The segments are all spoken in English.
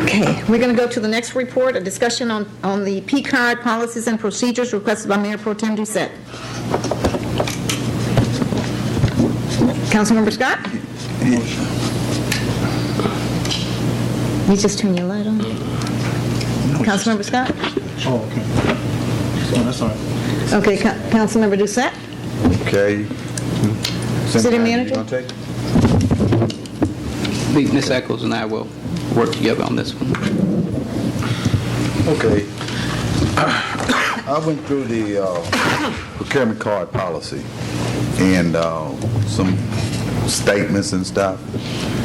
Okay, we're going to go to the next report, a discussion on the P-card policies and procedures requested by Mayor Pro Tem Doucet. Councilmember Scott? You just turn your light on. Councilmember Scott? Oh, okay. Oh, that's all right. Okay, Councilmember Doucet? Okay. City Manager? You gonna take? Ms. Echols and I will work together on this one. Okay. I went through the procurement card policy and some statements and stuff.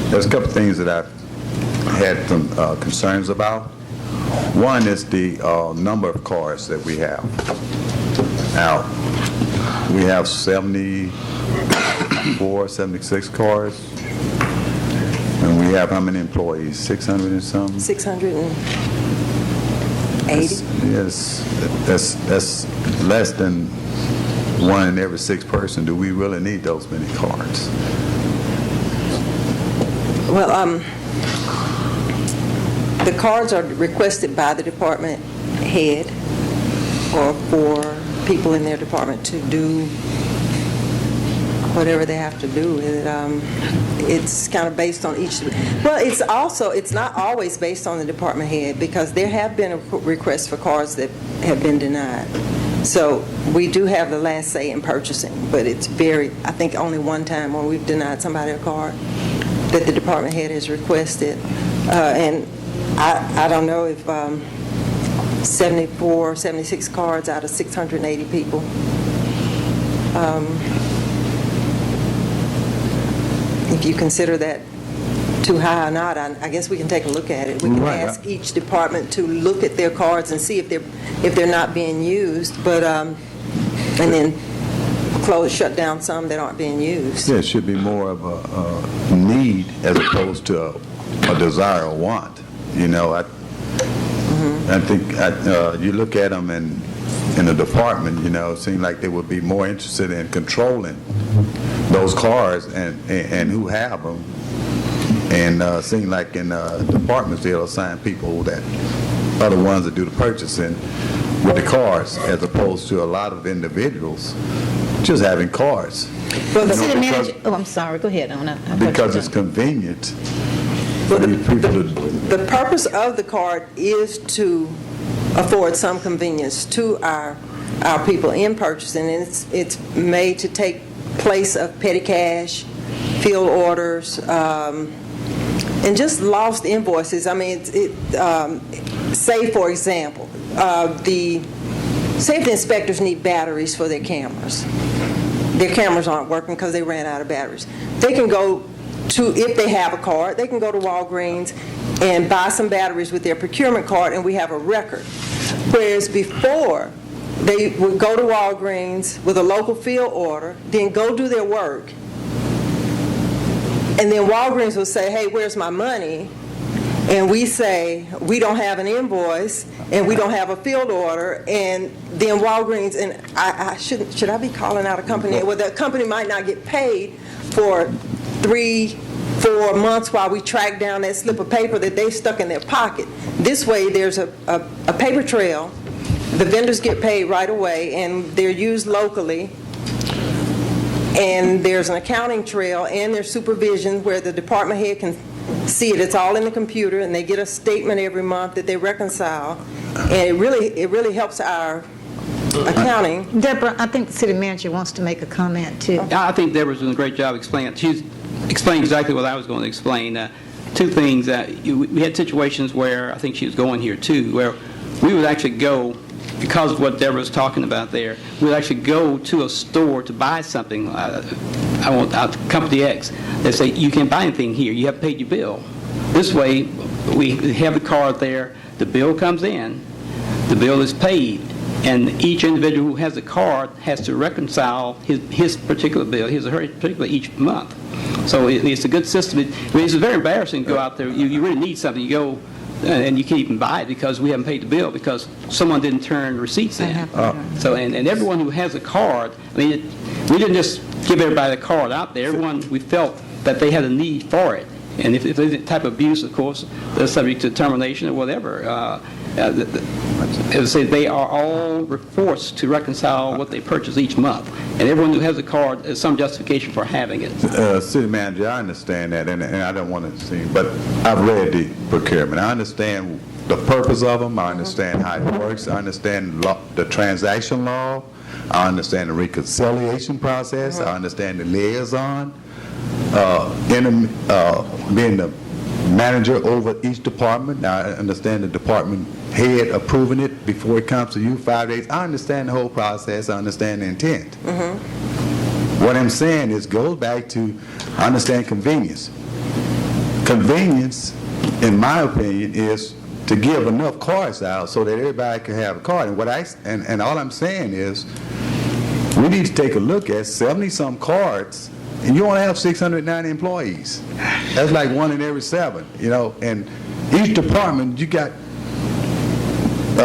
There's a couple things that I've had some concerns about. One is the number of cards that we have out. We have 74, 76 cards. And we have how many employees? 600 and something? 680. Yes, that's less than 1 in every 6 person. Do we really need those many cards? Well, the cards are requested by the department head or for people in their department to do whatever they have to do with it. It's kind of based on each. Well, it's not always based on the department head, because there have been requests for cards that have been denied. So we do have the last say in purchasing, but it's I think only one time when we've denied somebody a card that the department head has requested. And I don't know if 74, 76 cards out of 680 people. If you consider that too high or not, I guess we can take a look at it. We can ask each department to look at their cards and see if they're not being used, but and then shut down some that aren't being used. Yeah, it should be more of a need as opposed to a desire or want. You know, I think you look at them in the department, you know, it seems like they would be more interested in controlling those cards and who have them. And seem like in departments they'll assign people that are the ones that do the purchasing with the cards, as opposed to a lot of individuals just having cards. Well, the city manager. Oh, I'm sorry. Go ahead. Because it's convenient. Well, the purpose of the card is to afford some convenience to our people in purchasing, and it's made to take place of petty cash, field orders, and just lost invoices. I mean, say for example, the safety inspectors need batteries for their cameras. Their cameras aren't working because they ran out of batteries. They can go to, if they have a card, they can go to Walgreens and buy some batteries with their procurement card, and we have a record. Whereas before, they would go to Walgreens with a local field order, then go do their work, and then Walgreens will say, hey, where's my money? And we say, we don't have an invoice, and we don't have a field order, and then Walgreens, and should I be calling out a company? Well, the company might not get paid for 3-4 months while we track down that slip of paper that they stuck in their pocket. This way, there's a paper trail. The vendors get paid right away, and they're used locally. And there's an accounting trail, and there's supervision where the department head can see it. It's all in the computer, and they get a statement every month that they reconcile. And it really helps our accounting. Deborah, I think the city manager wants to make a comment too. I think Deborah's doing a great job explaining. She's explained exactly what I was going to explain. Two things. We had situations where, I think she was going here too, where we would actually go, because of what Deborah was talking about there, we'd actually go to a store to buy something. I want Company X. They say, you can't buy anything here. You have paid your bill. This way, we have the card there. The bill comes in. The bill is paid. And each individual who has the card has to reconcile his particular bill, his or her particular each month. So it's a good system. It's very embarrassing to go out there. You really need something. You go and you can't even buy it because we haven't paid the bill because someone didn't turn receipts in. So and everyone who has a card, I mean, we didn't just give everybody a card out there. Everyone, we felt that they had a need for it. And if there's any type of abuse, of course, they're subject to termination or whatever. As I say, they are all forced to reconcile what they purchase each month. And everyone who has a card has some justification for having it. City manager, I understand that, and I don't want to see, but I've read the procurement. I understand the purpose of them. I understand how it works. I understand the transaction law. I understand the reconciliation process. I understand the liaison, being the manager over each department. Now, I understand the department head approving it before it comes to you 5 days. I understand the whole process. I understand the intent. What I'm saying is goes back to I understand convenience. Convenience, in my opinion, is to give enough cards out so that everybody can have a card. And all I'm saying is we need to take a look at 70-some cards, and you only have 690 employees. That's like 1 in every 7, and each department you got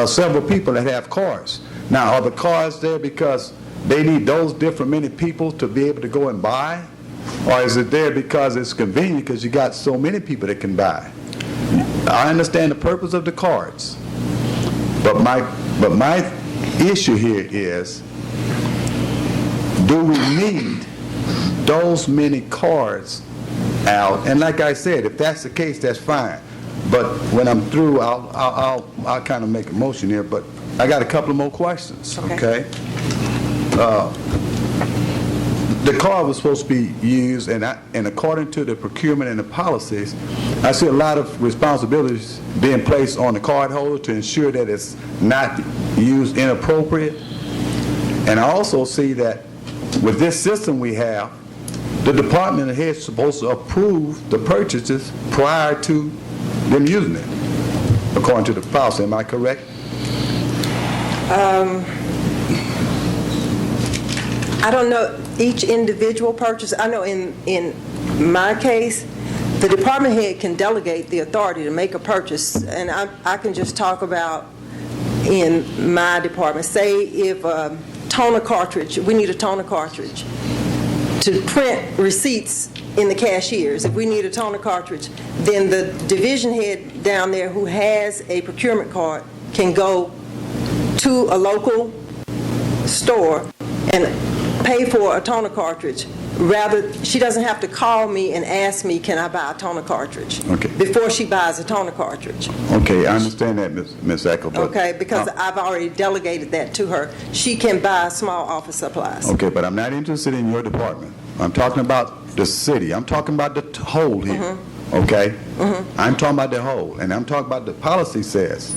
several people that have cards. Now, are the cards there because they need those different many people to be able to go and buy? Or is it there because it's convenient because you got so many people that can buy? I understand the purpose of the cards, but my issue here is, do we need those many cards out? And like I said, if that's the case, that's fine. But when I'm through, I'll kind of make a motion here. But I got a couple of more questions. Okay. The card was supposed to be used, and according to the procurement and the policies, I see a lot of responsibilities being placed on the card holder to ensure that it's not used inappropriate. And I also see that with this system we have, the department head is supposed to approve the purchases prior to them using it, according to the policy. Am I correct? I don't know each individual purchase. I know in my case, the department head can delegate the authority to make a purchase, and I can just talk about in my department. Say if a toner cartridge, we need a toner cartridge to print receipts in the cashiers. If we need a toner cartridge, then the division head down there who has a procurement card can go to a local store and pay for a toner cartridge. Rather, she doesn't have to call me and ask me, can I buy a toner cartridge? Okay. Before she buys a toner cartridge. Okay, I understand that, Ms. Echo. But, Okay, because I've already delegated that to her. She can buy small office supplies. okay, but I'm not interested in your department. I'm talking about the city. I'm talking about the whole here. Okay? I'm talking about the whole, and I'm talking about the policy says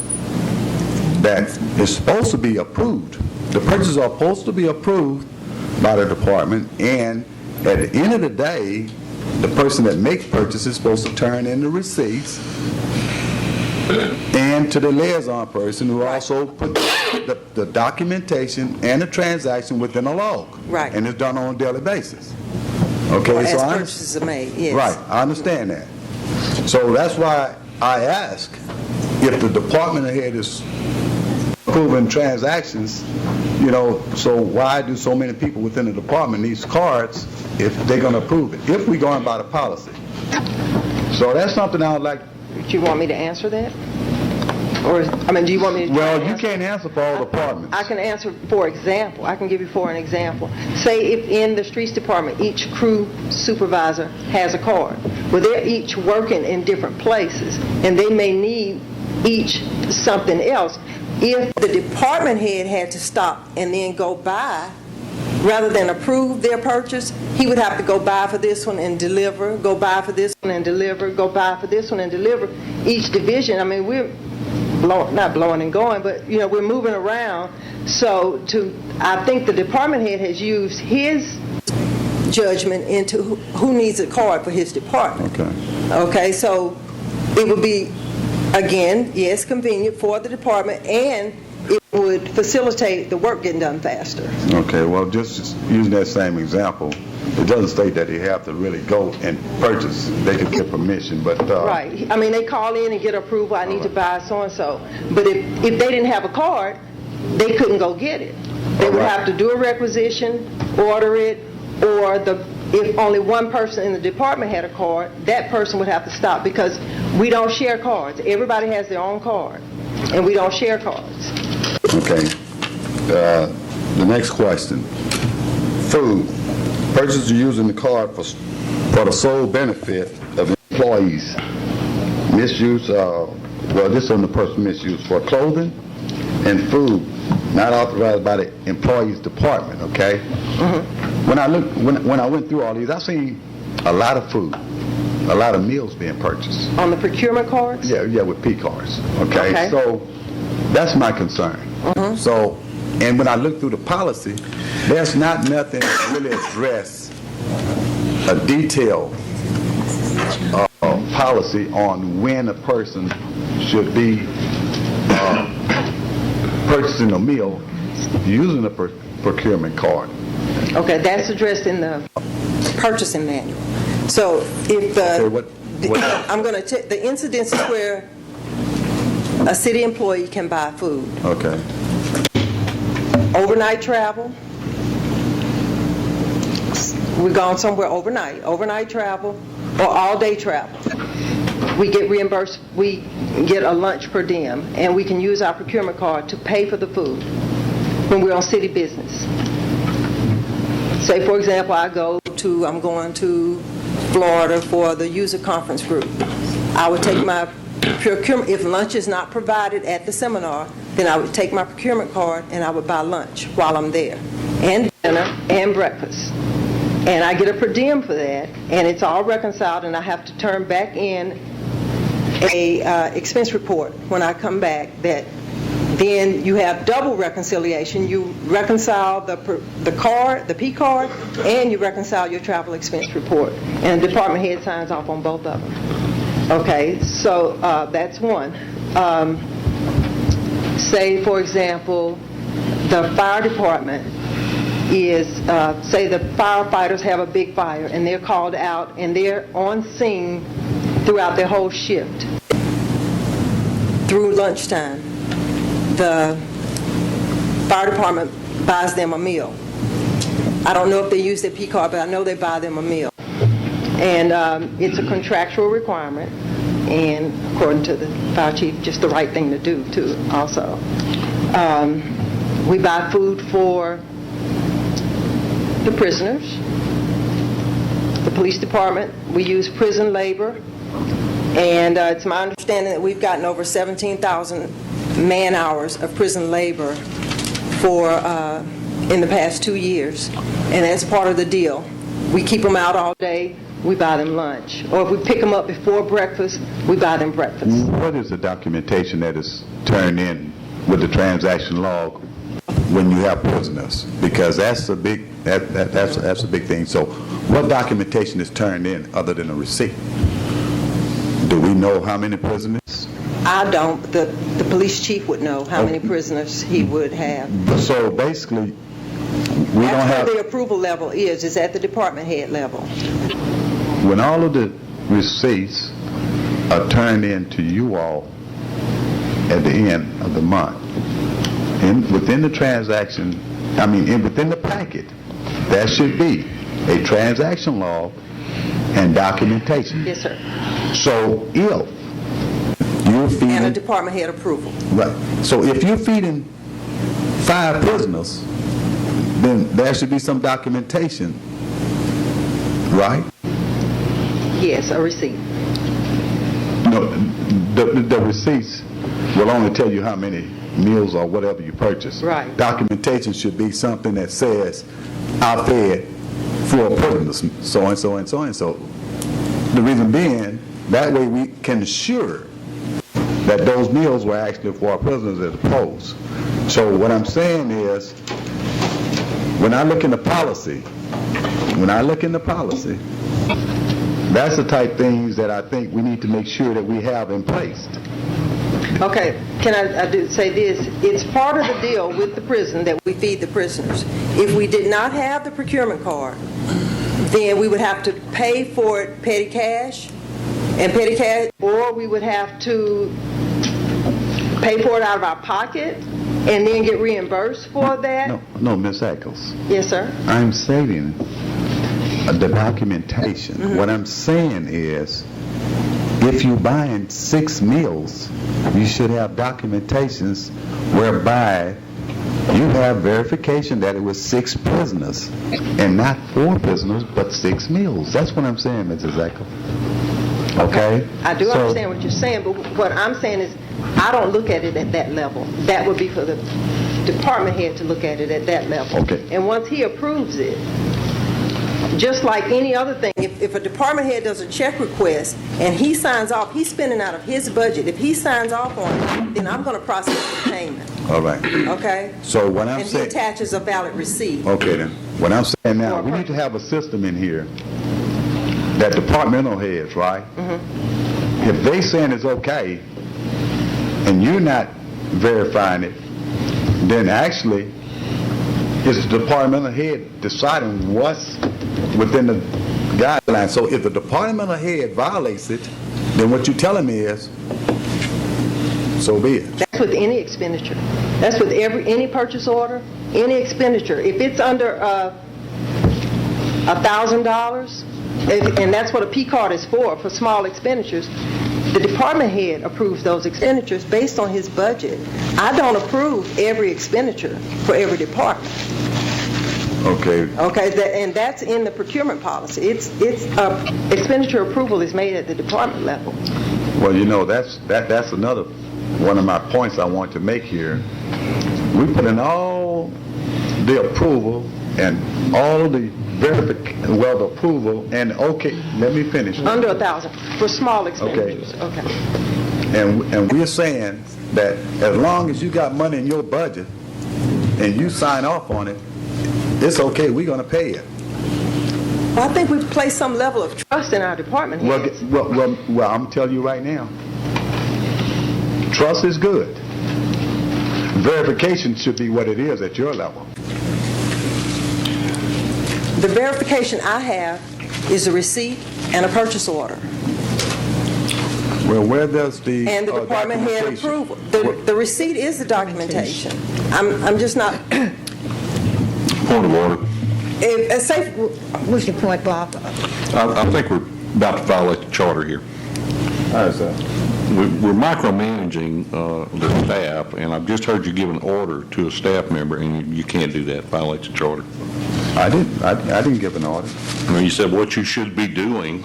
that it's supposed to be approved. The purchases are supposed to be approved by the department, and at the end of the day, the person that makes purchases is supposed to turn in the receipts and to the liaison person who also put the documentation and the transaction within a log. Right. And it's done on a daily basis. Okay, As so purchases are made, yes. right, I understand that. So that's why I ask if the department head is approving transactions, so why do so many people within the department need cards if they're going to approve it, if we're going by the policy? So that's something I would like. Do you want me to answer that? Or, do you want me to? Well, you can't answer for all departments. I can answer, for example. I can give you for an example. Say if in the streets department, each crew supervisor has a card. Well, they're each working in different places, and they may need each something else. If the department head had to stop and then go buy, rather than approve their purchase, he would have to go buy for this one and deliver, go buy for this one and deliver, go buy for this one and deliver. Each division, we're not blowing and going, but we're moving around. So I think the department head has used his judgment into who needs a card for his department. Okay, so it would be, again, yes, convenient for the department, and it would facilitate the work getting done faster. Okay, well, just using that same example, it doesn't state that you have to really go and purchase. They could get permission, but... Right. They call in and get approval, I need to buy so-and-so. But if they didn't have a card, they couldn't go get it. They would have to do a requisition, order it, or the if only one person in the department had a card, that person would have to stop because we don't share cards. Everybody has their own card, and we don't share cards. Okay. The next question. Food. Purchasers using the card for the sole benefit of employees. Misuse, this on the person misuse for clothing and food, not authorized by the employee's department, okay? Mm-hmm. When I went through all these, I seen a lot of food, a lot of meals being purchased. On the procurement cards? Yeah, with P cards, okay? So that's my concern. Mm-hmm. So, and when I look through the policy, there's not nothing that really address a detailed policy on when a person should be purchasing a meal using a procurement card. Okay, that's addressed in the purchasing manual. So if I'm going to take the incidences where a city employee can buy food. Okay. Overnight travel. We're gone somewhere overnight travel, or all-day travel. We get reimbursed, we get a lunch per diem, and we can use our procurement card to pay for the food when we're on city business. Say, for example, I'm going to Florida for the user conference group. I would take my procurement, if lunch is not provided at the seminar, then I would take my procurement card and I would buy lunch while I'm there, and dinner and breakfast. And I get a per diem for that, and it's all reconciled, and I have to turn back in a expense report when I come back. That then you have double reconciliation. You reconcile the card, the P card, and you reconcile your travel expense report. And the department head signs off on both of them. Okay, so that's one. Say, for example, the fire department is, say the firefighters have a big fire and they're called out and they're on scene throughout their whole shift. Through lunchtime, the fire department buys them a meal. I don't know if they use their P card, but I know they buy them a meal. And it's a contractual requirement, and according to the fire chief, just the right thing to do, too, also. We buy food for the prisoners, the police department. We use prison labor, and it's my understanding that we've gotten over 17,000 man-hours of prison labor in the past 2 years, and that's part of the deal. We keep them out all day, we buy them lunch. Or if we pick them up before breakfast, we buy them breakfast. What is the documentation that is turned in with the transaction log when you have prisoners? Because that's a big that's a big thing. So what documentation is turned in other than a receipt? Do we know how many prisoners? I don't. The police chief would know how many prisoners he would have. So basically, we don't have... That's where the approval level is at the department head level. When all of the receipts are turned in to you all at the end of the month, within the transaction, within the packet, there should be a transaction log and documentation. Yes, sir. So if you're feeding... And a department head approval. Right. So if you're feeding 5 prisoners, then there should be some documentation, right? Yes, a receipt. No, the receipts will only tell you how many meals or whatever you purchase. Right. Documentation should be something that says, I fed 4 prisoners, so and so and so and so. The reason being, that way we can assure that those meals were actually for our prisoners as opposed. So what I'm saying is, when I look in the policy, that's the type of things that I think we need to make sure that we have in place. Okay, can I say this? It's part of the deal with the prison that we feed the prisoners. If we did not have the procurement card, then we would have to pay for it petty cash, or we would have to pay for it out of our pocket and then get reimbursed for that. No, Ms. Eccles. Yes, sir. I'm stating the documentation. What I'm saying is, if you're buying 6 meals, you should have documentations whereby you have verification that it was 6 prisoners, and not 4 prisoners, but 6 meals. That's what I'm saying, Mrs. Echo. Okay? I do So- understand what you're saying, but what I'm saying is, I don't look at it at that level. That would be for the department head to look at it at that level. Okay. And once he approves it, just like any other thing, if a department head does a check request and he signs off, he's spending out of his budget. If he signs off on it, then I'm going to process the payment, All right. okay? So what I'm And he saying... attaches a valid receipt. Okay, then. What I'm saying now, we need to have a system in here that departmental heads, right? If they saying it's okay, and you're not verifying it, then actually, it's the departmental head deciding what's within the guidelines. So if the departmental head violates it, then what you're telling me is, so be it. That's with any expenditure. That's with any purchase order, any expenditure. If it's under $1,000, and that's what a P card is for small expenditures, the department head approves those expenditures based on his budget. I don't approve every expenditure for every department. Okay. Okay, and that's in the procurement policy. It's expenditure approval is made at the department level. Well, you know, that's another one of my points I want to make here. We put in all the approval and all the the approval, and okay, let me finish. Under 1,000 for small expenditures. Okay. And we're saying that as long as you got money in your budget and you sign off on it, it's okay, we're going to pay it. Well, I think we've placed some level of trust in our department heads. Well, I'm telling you right now, trust is good. Verification should be what it is at your level. The verification I have is a receipt and a purchase order. Well, where does the And the department head documentation- approval. The receipt is the documentation. I'm just not, Point of order. say, What's your point, Bob? I think we're about to violate the charter here. How is that? We're micromanaging the staff, and I've just heard you give an order to a staff member, and you can't do that, violates the charter. I didn't give an order. I mean, you said what you should be doing.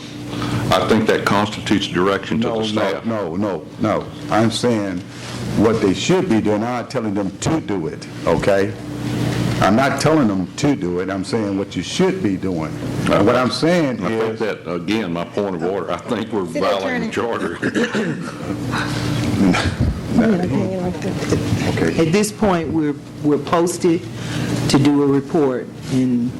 I think that constitutes direction to the staff. No. I'm saying what they should be doing. I'm not telling them to do it, okay? I'm not telling them to do it. I'm saying what you should be doing. What I'm saying I think is... that, again, my point of order, I think we're City violating the charter. Okay. At this point, we're posted to do a report, and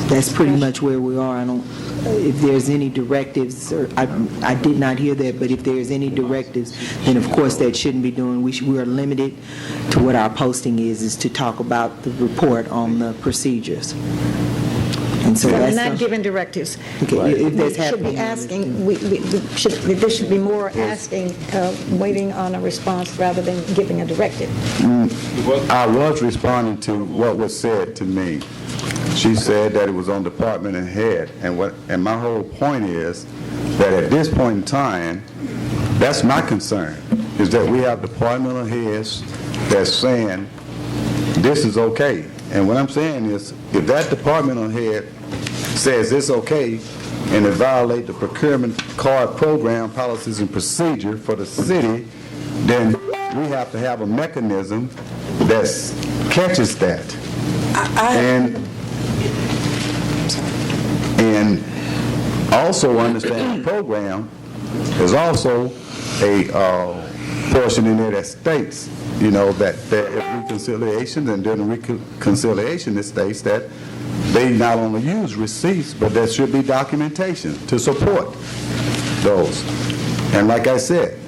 that's pretty much where we are. I don't, if there's any directives, or I did not hear that, but if there's any directives, then of course that shouldn't be doing. We are limited to what our posting is to talk about the report on the procedures. And so We're that's not giving directives. okay, if We that's should happening. be asking, there should be more asking, waiting on a response rather than giving a directive. I was responding to what was said to me. She said that it was on department and head, and my whole point is that at this point in time, that's my concern, is that we have departmental heads that's saying this is okay. And what I'm saying is, if that departmental head says it's okay and it violates the procurement card program policies and procedure for the city, then we have to have a mechanism that catches that. And also understand the program is also a portion in there that states, you know, that there is reconciliation, and during the reconciliation it states that they not only use receipts, but there should be documentation to support those. And like I said,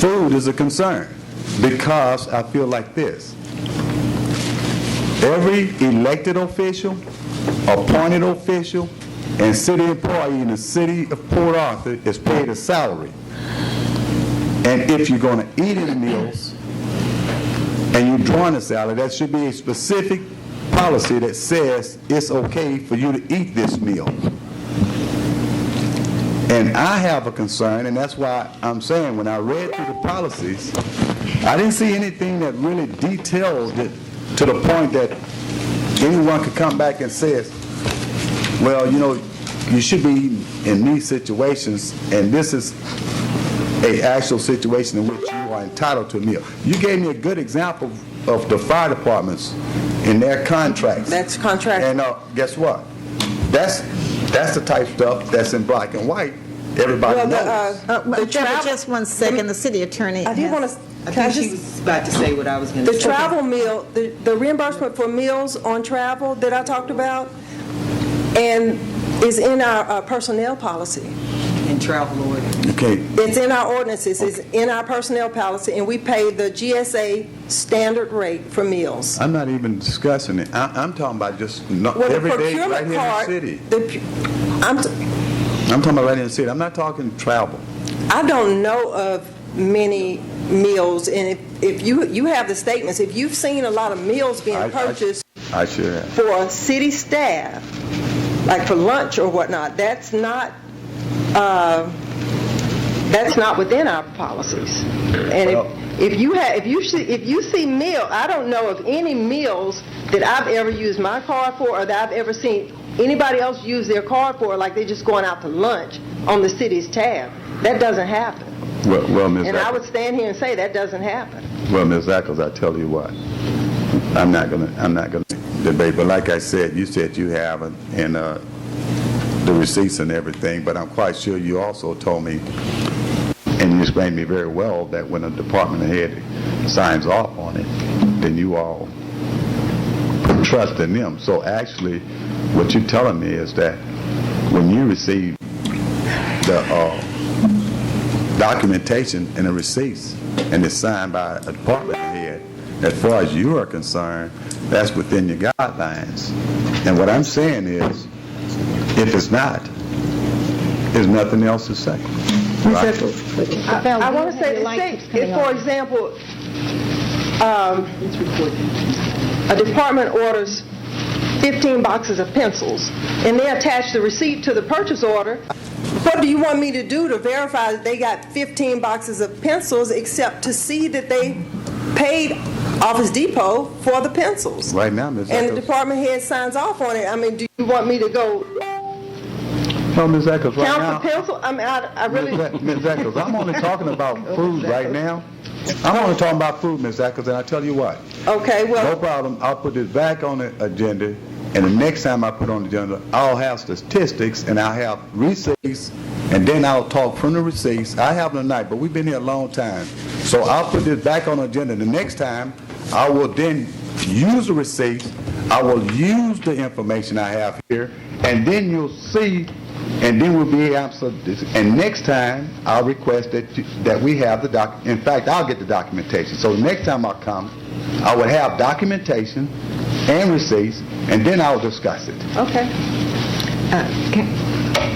food is a concern because I feel like this. Every elected official, appointed official, and city employee in the city of Port Arthur is paid a salary. And if you're going to eat in meals and you're drawing a salary, that should be a specific policy that says it's okay for you to eat this meal. And I have a concern, and that's why I'm saying when I read through the policies, I didn't see anything that really detailed it to the point that anyone could come back and say, well, you know, you should be eating in these situations, and this is a actual situation in which you are entitled to a meal. You gave me a good example of the fire departments in their contracts. That's contract. And guess what? That's the type of stuff that's in black and white. Everybody knows. Deborah, just one second, the city attorney. I did want to. I think she was about to say what I was going to say. The travel meal, the reimbursement for meals on travel that I talked about, and is in our personnel policy. In travel order. Okay. It's in our ordinances, it's in our personnel policy, and we pay the GSA standard rate for meals. I'm not even discussing it. I'm talking about just Well, the every day right procurement here card, in the city. I'm talking about right in the city. I'm not talking travel. I don't know of many meals, and if you have the statements, if you've seen a lot of meals being purchased I sure have. for city staff, like for lunch or whatnot, that's not within our policies. And if you see meal, I don't know of any meals that I've ever used my card for, or that I've ever seen anybody else use their card for, like they're just going out to lunch on the city's tab. That doesn't happen. Well, Ms. And I would stand here and say that doesn't happen. Well, Ms. Ackles, I tell you what, I'm not gonna debate. But like I said, you said you have and the receipts and everything. But I'm quite sure you also told me, and you explained to me very well, that when a department head signs off on it, then you all put trust in them. So actually, what you're telling me is that when you receive the documentation and the receipts, and it's signed by a department head, as far as you are concerned, that's within your guidelines. And what I'm saying is, if it's not, there's nothing else to say. Right? I want to say, if, for example, a department orders 15 boxes of pencils, and they attach the receipt to the purchase order, what do you want me to do to verify that they got 15 boxes of pencils, except to see that they paid Office Depot for the pencils? Right now, Ms. And the Ackles. department head signs off on it. I mean, do you want me to go No, Ms. Ackles, right count now. the pencil? I mean, I really... Ms. Ackles, I'm only talking about food right now. I'm only talking about food, Ms. Ackles, and I tell you what. Okay, No well, problem. I'll put this back on the agenda, and the next time I put on the agenda, I'll have statistics, and I'll have receipts, and then I'll talk from the receipts. I have them tonight, but we've been here a long time. So I'll put this back on the agenda. The next time, I will then use the receipts, I will use the information I have here, and then you'll see, and then we'll be able to, and next time, I'll request that we have the in fact, I'll get the documentation. So the next time I come, I will have documentation and receipts, and then I'll discuss it. okay.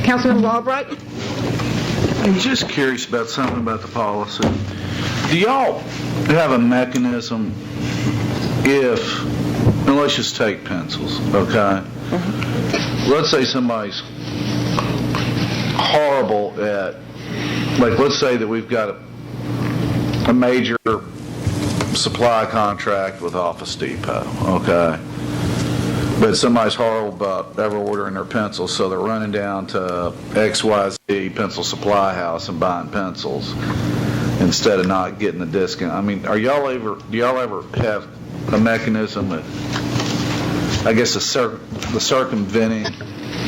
Councilman Albright? I'm just curious about something about the policy. Do y'all have a mechanism if, and let's just take pencils, okay? Let's say somebody's horrible at, like, let's say that we've got a major supply contract with Office Depot, okay? But somebody's horrible about ever ordering their pencils, so they're running down to XYZ Pencil Supply House and buying pencils instead of not getting the discount. I mean, do y'all ever have a mechanism that, I guess, the circumventing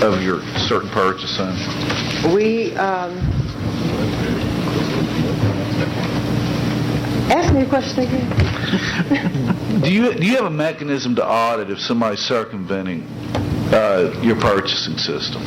of your certain purchasing? We, ask me a question again. Do you have a mechanism to audit if somebody's circumventing your purchasing system?